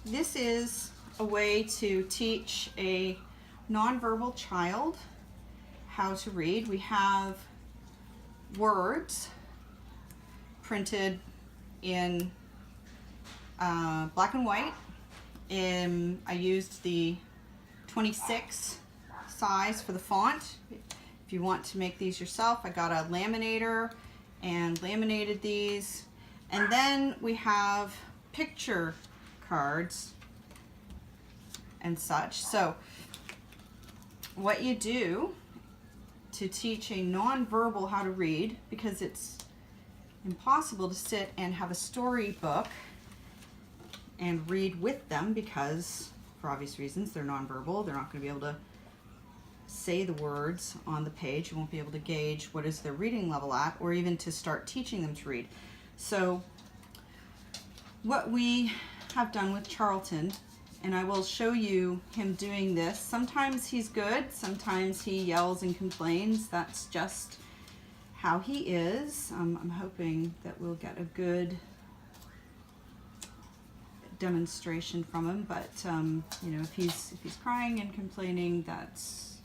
this is a way to teach a nonverbal child how to read. We have words printed in black and white. I used the 26 size for the font. If you want to make these yourself, I got a laminator and laminated these. And then we have picture cards and such. So what you do to teach a nonverbal how to read, because it's impossible to sit and have a storybook and read with them, because for obvious reasons they're nonverbal, they're not going to be able to say the words on the page. You won't be able to gauge what is their reading level at, or even to start teaching them to read. So what we have done with Charlton, and I will show you him doing this. Sometimes he's good, sometimes he yells and complains. That's just how he is. I'm hoping that we'll get a good demonstration from him, but you know, if he's crying and complaining, that's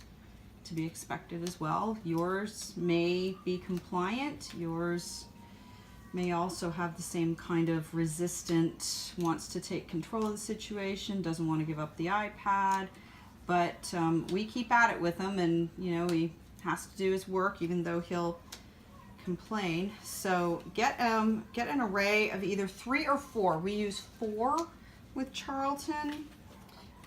to be expected as well. Yours may be compliant. Yours may also have the same kind of resistant, wants to take control of the situation, doesn't want to give up the iPad, but we keep at it with him, and you know, he has to do his work even though he'll complain. So get an array of either 3 or 4. We use 4 with Charlton,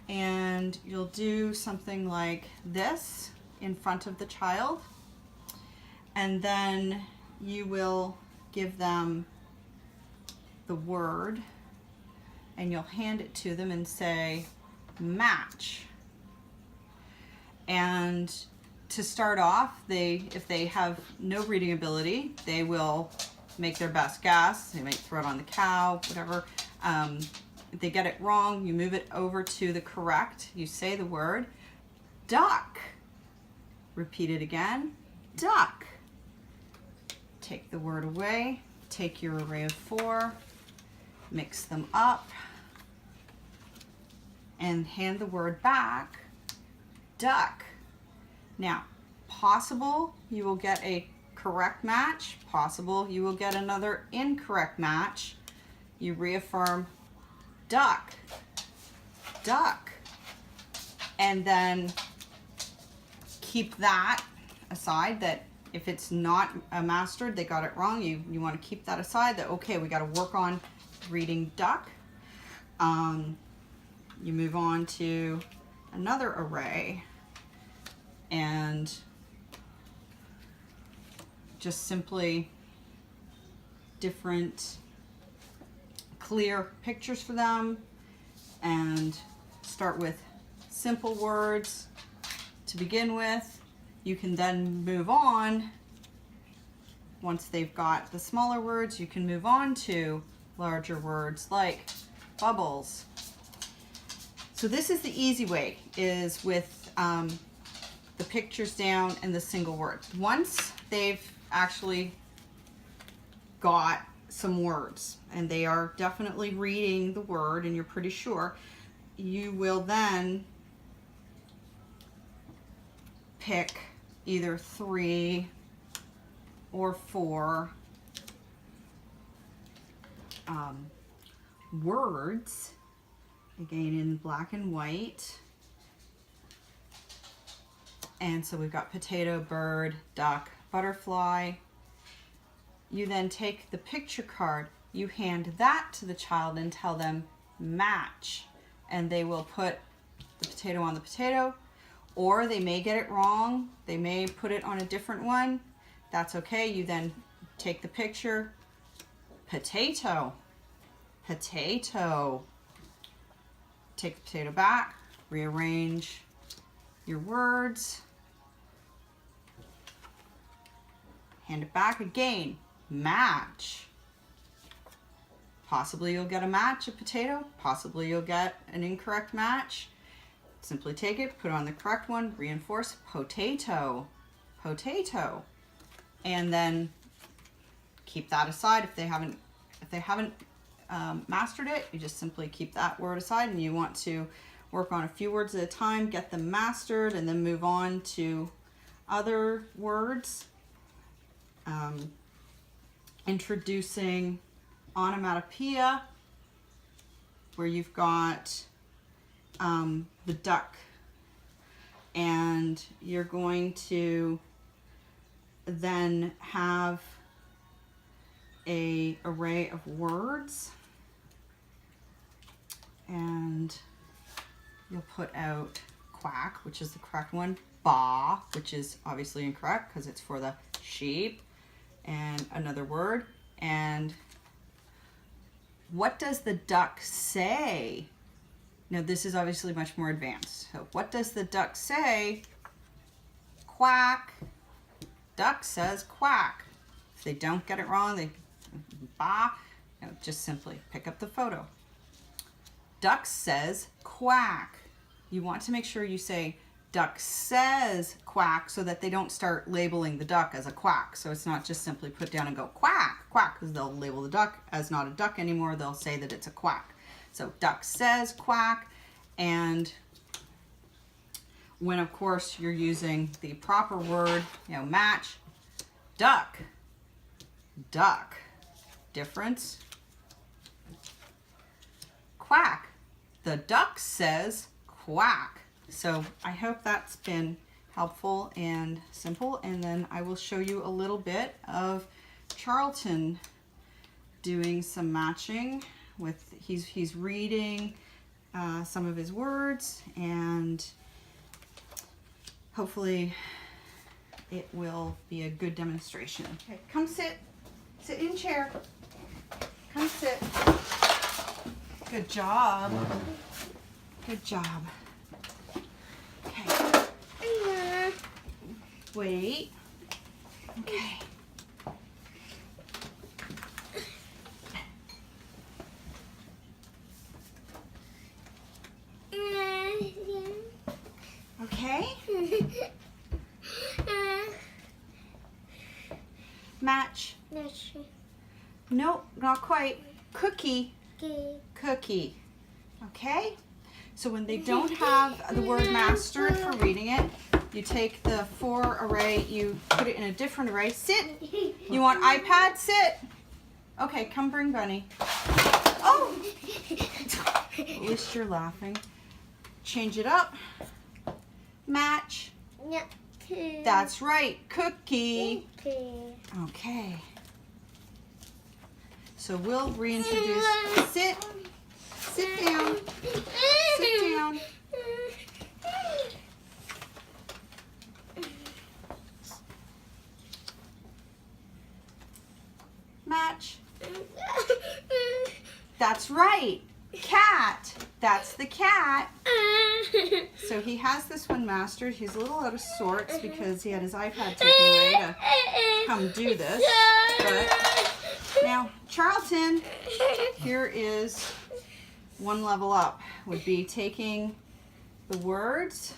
and you'll do something like this in front of the child, and then you will give them the word and you'll hand it to them and say match. And to start off, if they have no reading ability, they will make their best guess. They might throw it on the cow, whatever. If they get it wrong, you move it over to the correct. You say the word duck. Repeat it again, duck. Take the word away, take your array of 4, mix them up, and hand the word back, duck. Now, possible you will get a correct match, possible you will get another incorrect match. You reaffirm duck, duck, and then keep that aside, that if it's not mastered, they got it wrong, you want to keep that aside, that okay, we got to work on reading duck. You move on to another array and just simply different clear pictures for them, and start with simple words to begin with. You can then move on. Once they've got the smaller words, you can move on to larger words like bubbles. So this is the easy way, is with the pictures down and the single words. Once they've actually got some words and they are definitely reading the word and you're pretty sure, you will then pick either 3 or 4 words, again in black and white. And so we've got potato, bird, duck, butterfly. You then take the picture card, you hand that to the child and tell them match, and they will put the potato on the potato, or they may get it wrong, they may put it on a different one. That's okay. You then take the picture, potato, potato. Take the potato back, rearrange your words, hand it back again, match. Possibly you'll get a match, a potato, possibly you'll get an incorrect match. Simply take it, put it on the correct one, reinforce potato, potato, and then keep that aside. If they haven't mastered it, you just simply keep that word aside, and you want to work on a few words at a time, get them mastered, and then move on to other words. Introducing onomatopoeia, where you've got the duck, and you're going to then have an array of words, and you'll put out quack, which is the correct one, ba, which is obviously incorrect because it's for the sheep, and another word. And what does the duck say? Now this is obviously much more advanced. So what does the duck say? Quack. Duck says quack. If they don't get it wrong, they ba. No, just simply pick up the photo. Duck says quack. You want to make sure you say duck says quack so that they don't start labeling the duck as a quack. So it's not just simply put down and go quack, quack, because they'll label the duck as not a duck anymore. They'll say that it's a quack. So duck says quack, and when of course you're using the proper word, match, duck, duck, difference, quack, the duck says quack. So I hope that's been helpful and simple, and then I will show you a little bit of Charlton doing some matching with, he's reading some of his words, and hopefully it will be a good demonstration. Okay, come sit in chair, come sit. Good job, good job. Okay, wait, okay. Okay. Match. Nope, not quite. Cookie. Cookie. Okay. So when they don't have the word mastered for reading it, you take the 4 array, you put it in a different array. Sit. You want iPad? Sit. Okay, come bring Bunny. Oh! At least you're laughing. Change it up. Match. That's right. Cookie. Okay. So we'll reintroduce. Sit. Sit down. Sit down. Match. That's right. Cat. That's the cat. So he has this one mastered. He's a little out of sorts because he had his iPad taken away to come do this. But now, Charlton, here is one level up. Would be taking the words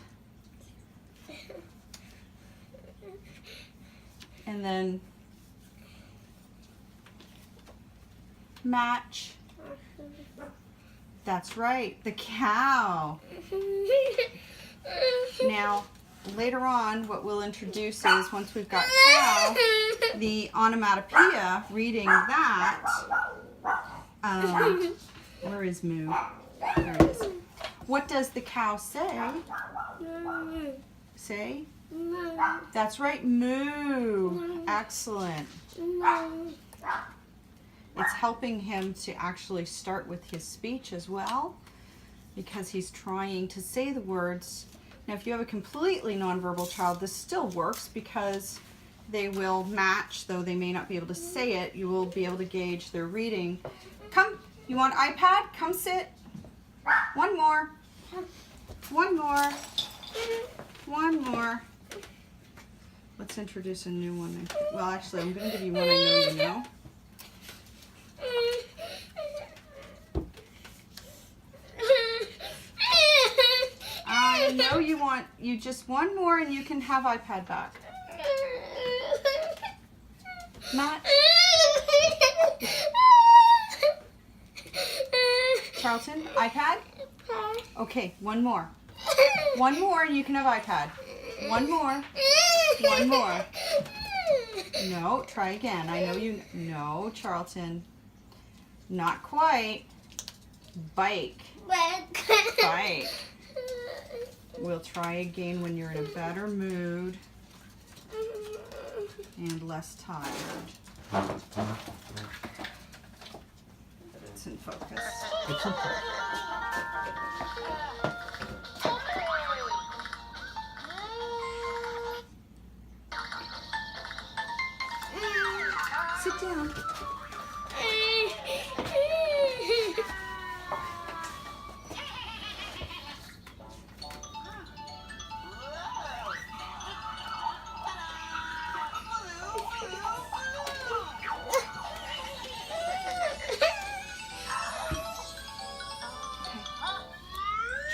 and then match. That's right, the cow. Now, later on, what we'll introduce is, once we've got cow, the onomatopoeia, reading that. Where is moo? There it is. What does the cow say? Say? That's right, moo. Excellent. It's helping him to actually start with his speech as well, because he's trying to say the words. Now, if you have a completely nonverbal child, this still works because they will match, though they may not be able to say it. You will be able to gauge their reading. Come, you want iPad? Come sit. One more. One more. One more. Let's introduce a new one. Well, actually, I'm going to give you one I know you know. I know you just one more and you can have iPad back. Matt? Charlton, iPad? Okay, one more. One more and you can have iPad. One more. One more. No, try again. I know you... No, Charlton. Not quite. Bike. Bike. We'll try again when you're in a better mood and less tired. It's in focus. It's in focus. Sit down.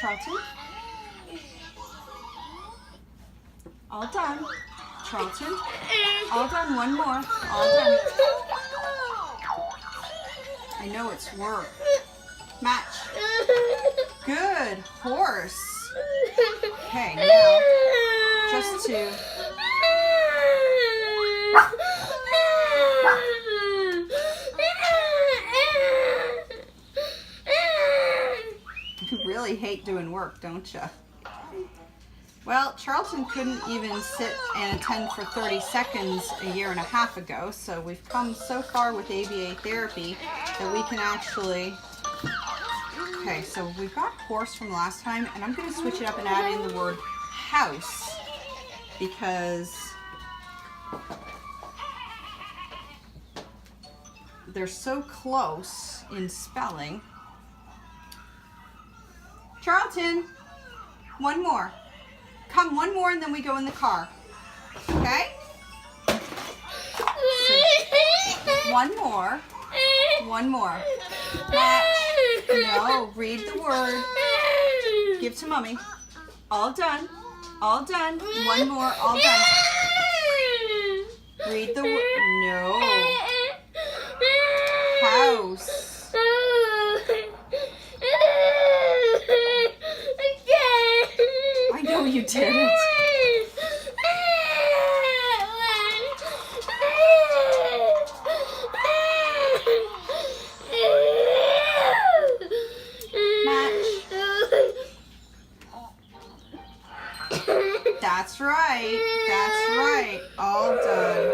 Charlton? All done. Charlton? All done. One more. All done. I know it's work. Match. Good. Horse. Okay, now just to... You really hate doing work, don't you? Well, Charlton couldn't even sit and attend for 30 seconds a year and a half ago, so we've come so far with ABA therapy that we can actually... Okay, so we've got horse from last time, and I'm going to switch it up and add in the word house, because they're so close in spelling. Charlton, one more. Come, one more, and then we go in the car. Okay? So, one more. One more. No, read the word. Give to Mommy. All done. All done. One more. All done. Read the word. No. House. I know you didn't. That's right. That's right. All done.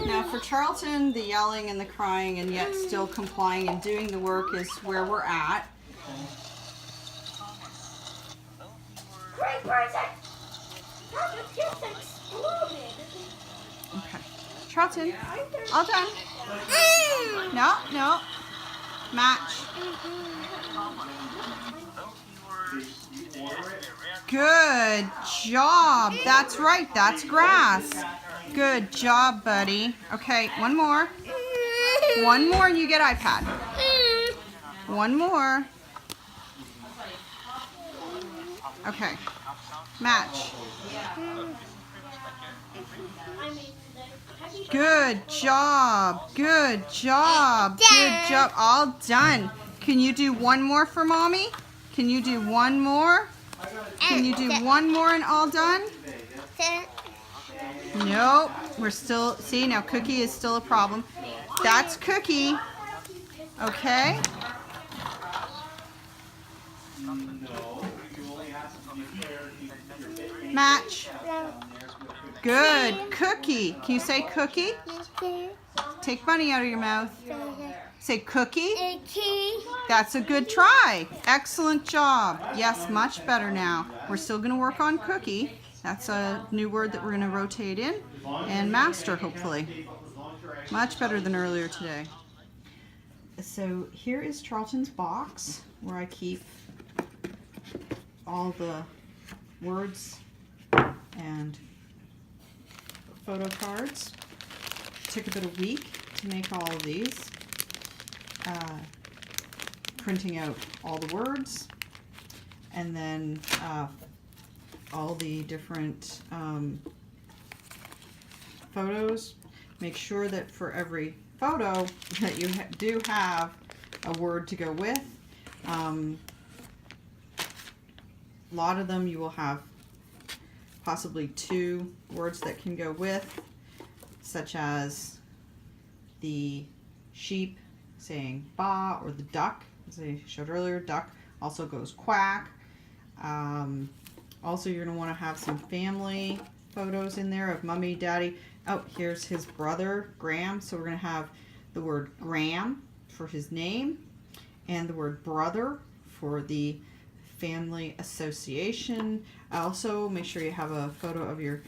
Now for Charlton, the yelling and the crying and yet still complying and doing the work is where we're at. Okay. Charlton, all done. No, no. Match. Good job. That's right. That's grass. Good job, buddy. Okay, one more. One more and you get iPad. One more. Okay. Match. Good job. Good job. Good job. All done. Can you do one more for Mommy? Can you do one more? Can you do one more and all done? Nope. We're still, see, now Cookie is still a problem. That's Cookie. Okay. Match. Good. Cookie. Can you say Cookie? Take bunny out of your mouth. Say Cookie. That's a good try. Excellent job. Yes, much better now. We're still going to work on Cookie. That's a new word that we're going to rotate in and master, hopefully. Much better than earlier today. So here is Charlton's box where I keep all the words and photo cards. It took about a week to make all of these. Printing out all the words and then all the different photos. Make sure that for every photo that you do have a word to go with. A lot of them you will have possibly 2 words that can go with, such as the sheep saying ba, or the duck, as I showed earlier, duck also goes quack. Also, you're going to want to have some family photos in there of mommy, daddy. Oh, here's his brother, Graham. So we're going to have the word Graham for his name and the word brother for the family association. Also, make sure you have a photo of your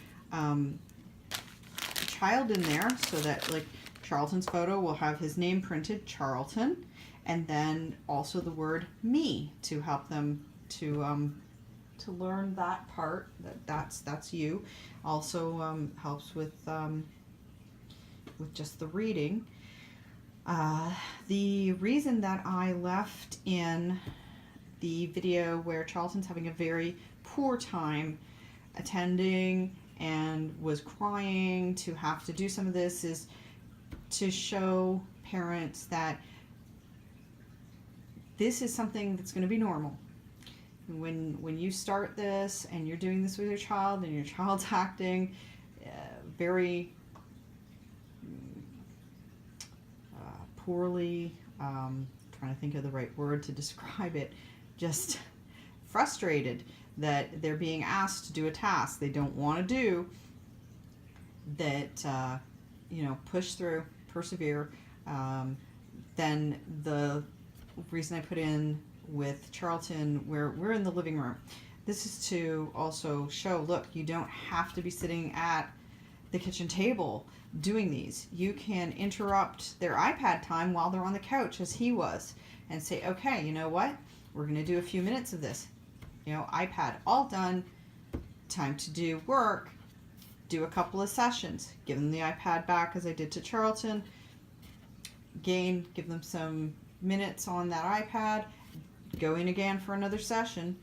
child in there, so that, like, Charlton's photo will have his name printed, Charlton, and then also the word me to help them to learn that part, that's you. Also helps with just the reading. The reason that I left in the video where Charlton's having a very poor time attending and was crying to have to do some of this is to show parents that this is something that's going to be normal. When you start this and you're doing this with your child and your child's acting very poorly, trying to think of the right word to describe it, just frustrated that they're being asked to do a task they don't want to do, that push through, persevere. Then the reason I put in with Charlton, where we're in the living room, this is to also show, look, you don't have to be sitting at the kitchen table doing these. You can interrupt their iPad time while they're on the couch, as he was, and say, okay, you know what, we're going to do a few minutes of this. iPad all done, time to do work, do a couple of sessions, give them the iPad back as I did to Charlton, again, give them some minutes on that iPad, go in again for another session.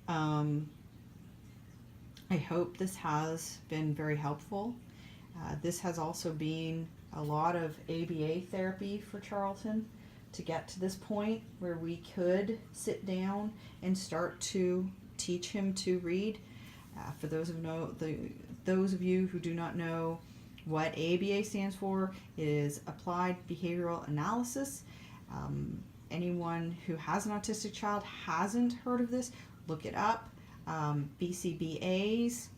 I hope this has been very helpful. This has also been a lot of ABA therapy for Charlton to get to this point where we could sit down and start to teach him to read. For those of you who do not know what ABA stands for, it is Applied Behavioral Analysis. Anyone who has an autistic child hasn't heard of this, look it up. BCBAs,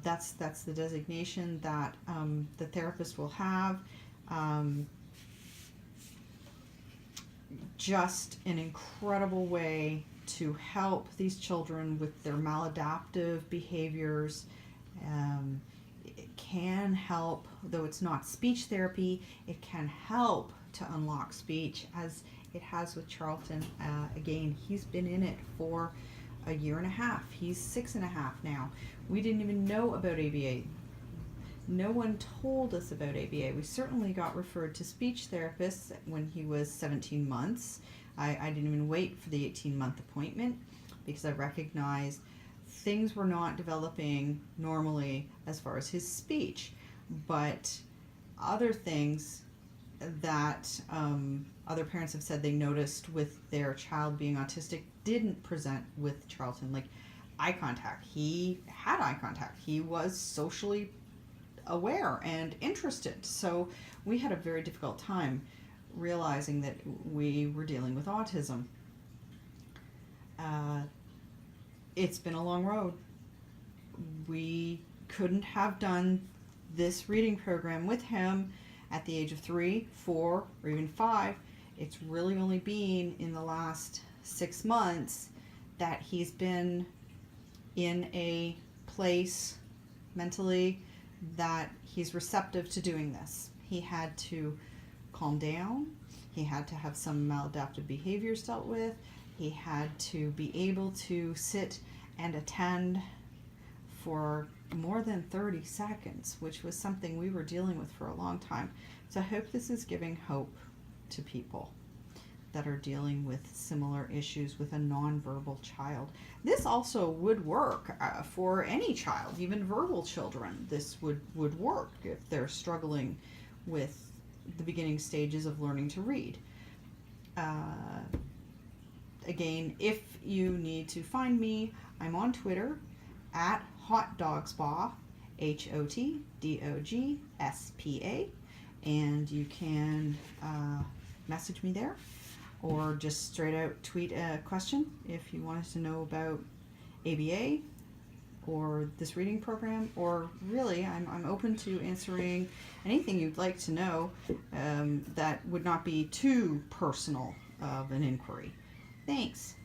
that's the designation that the therapist will have. Just an incredible way to help these children with their maladaptive behaviors. It can help, though it's not speech therapy, it can help to unlock speech, as it has with Charlton. Again, he's been in it for a year and a half. He's 6.5 now. We didn't even know about ABA. No one told us about ABA. We certainly got referred to speech therapists when he was 17 months. I didn't even wait for the 18-month appointment because I recognized things were not developing normally as far as his speech, but other things that other parents have said they noticed with their child being autistic didn't present with Charlton, like eye contact. He had eye contact. He was socially aware and interested. So we had a very difficult time realizing that we were dealing with autism. It's been a long road. We couldn't have done this reading program with him at the age of 3, 4, or even 5. It's really only been in the last 6 months that he's been in a place mentally that he's receptive to doing this. He had to calm down. He had to have some maladaptive behaviors dealt with. He had to be able to sit and attend for more than 30 seconds, which was something we were dealing with for a long time. So I hope this is giving hope to people that are dealing with similar issues with a nonverbal child. This also would work for any child, even verbal children. This would work if they're struggling with the beginning stages of learning to read. Again, if you need to find me, I'm on Twitter at hotdogspa, HOTDOGSPA, and you can message me there, or just straight out tweet a question if you wanted to know about ABA or this reading program, or really I'm open to answering anything you'd like to know that would not be too personal of an inquiry. Thanks.